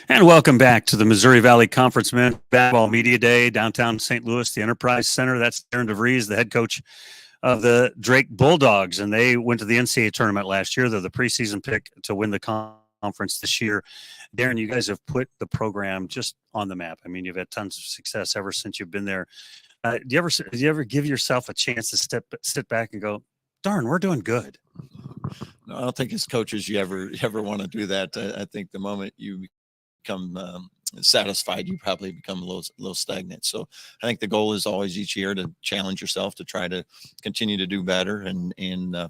And welcome back to the Missouri Valley Conference Men's Basketball Media Day, downtown St. Louis, the Enterprise Center. That's Darian DeVries, the head coach of the Drake Bulldogs, and they went to the NCAA tournament last year. They're the preseason pick to win the conference this year. Darren, you guys have put the program just on the map. I mean, you've had tons of success ever since you've been there. Do you ever give yourself a chance to sit back and go, darn, we're doing good? No, I don't think as coaches you ever want to do that. I think the moment you become satisfied, you probably become a little stagnant. So I think the goal is always each year to challenge yourself to try to continue to do better and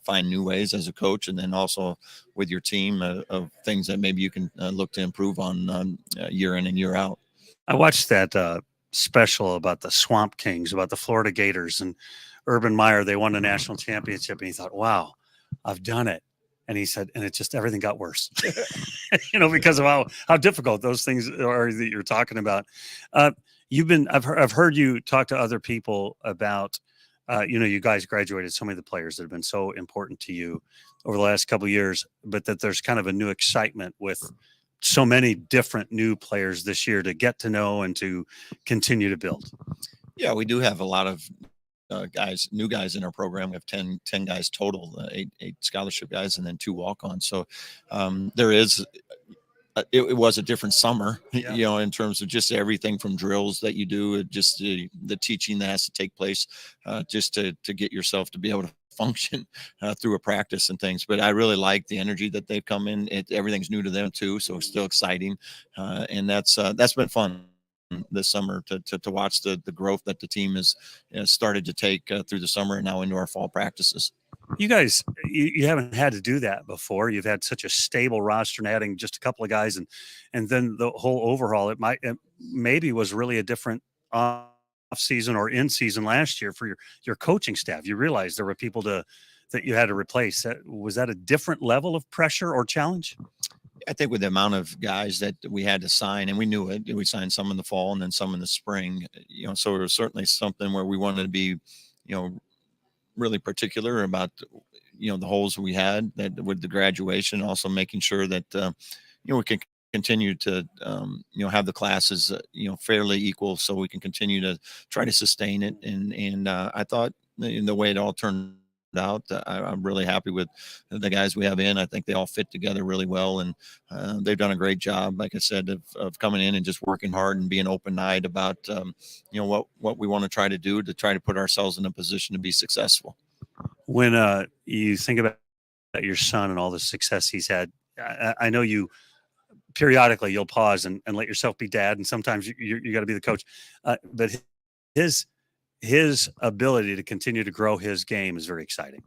find new ways as a coach, and then also with your team of things that maybe you can look to improve on year in and year out. I watched that special about the Swamp Kings, about the Florida Gators, and Urban Meyer. They won a national championship, and he thought, wow, I've done it. And he said, and it just, everything got worse, because of how difficult those things are that you're talking about. I've heard you talk to other people about, you guys graduated so many of the players that have been so important to you over the last couple of years, but that there's kind of a new excitement with so many different new players this year to get to know and to continue to build. Yeah, we do have a lot of new guys in our program. We have 10 guys total, eight scholarship guys, and then 2 walk-ons. So there is, it was a different summer, Yeah. in terms of just everything from drills that you do, just the teaching that has to take place, just to get yourself to be able to function through a practice and things. But I really like the energy that they've come in. Everything's new to them too, so it's still exciting, and that's been fun this summer to watch the growth that the team has started to take through the summer and now into our fall practices. You guys, you haven't had to do that before. You've had such a stable roster, and adding just a couple of guys, and then the whole overhaul. It maybe was really a different off season or in season last year for your coaching staff. You realized there were people that you had to replace. Was that a different level of pressure or challenge? I think with the amount of guys that we had to sign, and we knew it, we signed some in the fall and then some in the spring, so it was certainly something where we wanted to be, really particular about, the holes we had that with the graduation, also making sure that, we can continue to, have the classes, fairly equal so we can continue to try to sustain it. And I thought in the way it all turned out, I'm really happy with the guys we have in. I think they all fit together really well, and they've done a great job, like I said, of coming in and just working hard and being open-eyed about what we want to try to put ourselves in a position to be successful. When you think about your son and all the success he's had, I know you periodically you'll pause and let yourself be dad, and sometimes you got to be the coach, but his ability to continue to grow his game is very exciting.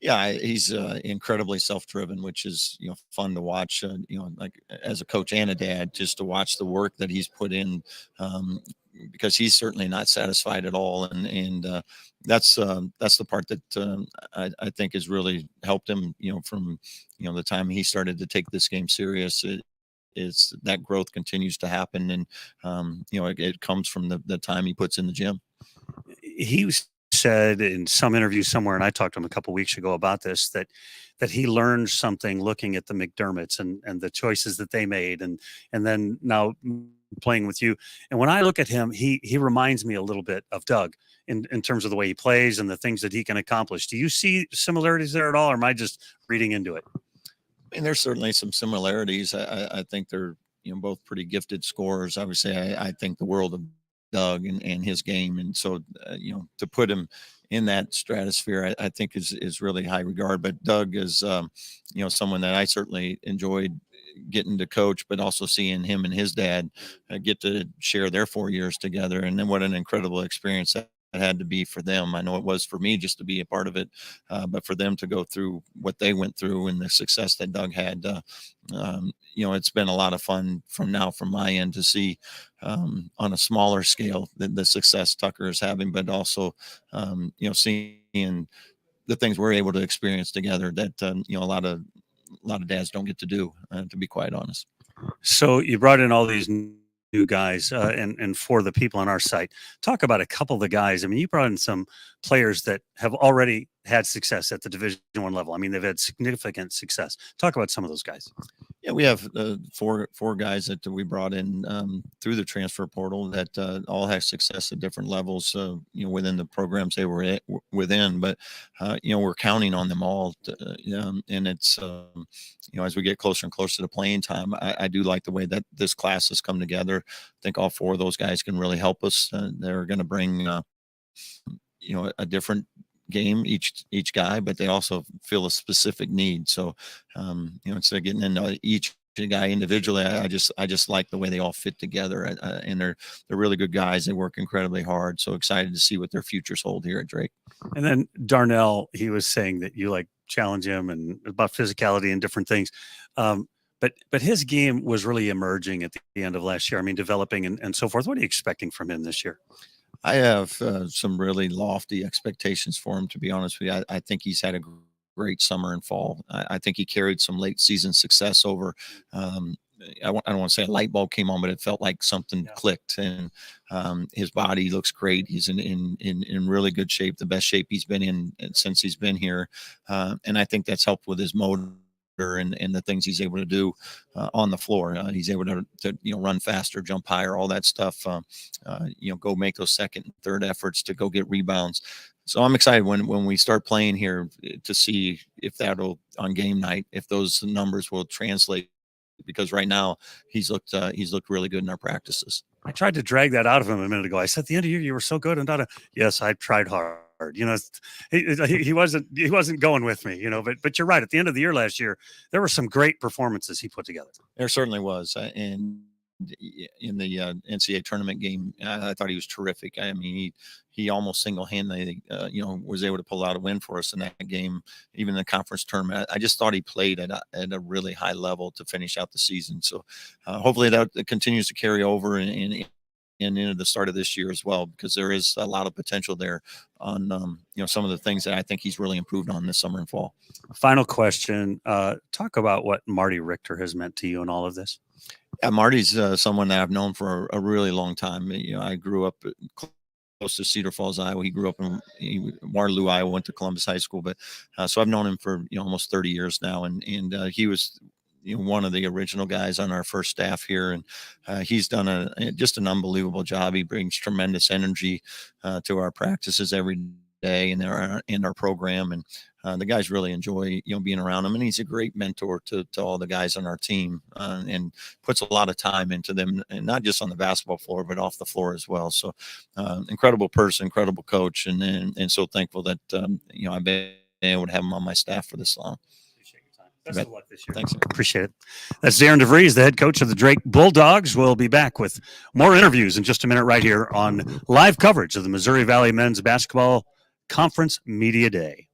Yeah, he's incredibly self-driven, which is fun to watch. Like as a coach and a dad, just to watch the work that he's put in, because he's certainly not satisfied at all, and that's the part that I think has really helped him. From the time he started to take this game serious. Is that growth continues to happen, and it comes from the time he puts in the gym. He said in some interview somewhere, and I talked to him a couple of weeks ago about this, that he learned something looking at the McDermotts and the choices that they made, and then now playing with you. And when I look at him, he reminds me a little bit of Doug in terms of the way he plays and the things that he can accomplish. Do you see similarities there at all, or am I just reading into it? I mean, there's certainly some similarities. I think they're both pretty gifted scorers. Obviously, I think the world of Doug and his game, and so to put him in that stratosphere, I think is really high regard. But Doug is someone that I certainly enjoyed getting to coach, but also seeing him and his dad get to share their 4 years together, and then what an incredible experience that had to be for them. I know it was for me just to be a part of it, but for them to go through what they went through and the success that Doug had, it's been a lot of fun from my end to see on a smaller scale the success Tucker is having, but also seeing the things we're able to experience together that a lot of dads don't get to do, to be quite honest. So you brought in all these new guys, and for the people on our site, talk about a couple of the guys. I mean, you brought in some players that have already had success at the Division I level. I mean, they've had significant success. Talk about some of those guys. Yeah, we have four guys that we brought in through the transfer portal that all have success at different levels, within the programs they were within. But we're counting on them all, and it's as we get closer and closer to playing time, I do like the way that this class has come together. I think all four of those guys can really help us. They're going to bring a different game each guy, but they also feel a specific need. So instead of getting into each guy individually, I just like the way they all fit together, and they're really good guys. They work incredibly hard. So excited to see what their futures hold here at Drake. And then Darnell, he was saying that you like challenge him and about physicality and different things. But his game was really emerging at the end of last year. I mean, developing and so forth. What are you expecting from him this year? I have some really lofty expectations for him, to be honest with you. I think he's had a great summer and fall. I think he carried some late season success over. I don't want to say a light bulb came on, but it felt like something clicked, and his body looks great. He's in really good shape, the best shape he's been in since he's been here. And I think that's helped with his motor and the things he's able to do on the floor. He's able to run faster, jump higher, all that stuff. Go make those second and third efforts to go get rebounds. So I'm excited when we start playing here to see if that'll on game night, if those numbers will translate, because right now he's looked really good in our practices. I tried to drag that out of him a minute ago. I said, at the end of the year, you were so good. And yes, I tried hard. He wasn't going with me, but you're right. At the end of the year last year, there were some great performances he put together. There certainly was. And in the NCAA tournament game, I thought he was terrific. I mean, he almost single-handedly, was able to pull out a win for us in that game, even in the conference tournament. I just thought he played at a really high level to finish out the season. So hopefully that continues to carry over and into the start of this year as well, because there is a lot of potential there on some of the things that I think he's really improved on this summer and fall. Final question: talk about what Marty Richter has meant to you in all of this. Yeah, Marty's someone that I've known for a really long time. I grew up close to Cedar Falls, Iowa. He grew up in Waterloo, Iowa. Went to Columbus High School, but so I've known him for almost 30 years now, and he was one of the original guys on our first staff here, and he's done just an unbelievable job. He brings tremendous energy to our practices every day and our program, and the guys really enjoy being around him, and he's a great mentor to all the guys on our team, and puts a lot of time into them, and not just on the basketball floor but off the floor as well. So incredible person, incredible coach, and so thankful that I've been able to have him on my staff for this long. Best of luck this year. Thanks. Appreciate it. That's Darian DeVries, the head coach of the Drake Bulldogs. We'll be back with more interviews in just a minute right here on live coverage of the Missouri Valley Men's Basketball Conference Media Day.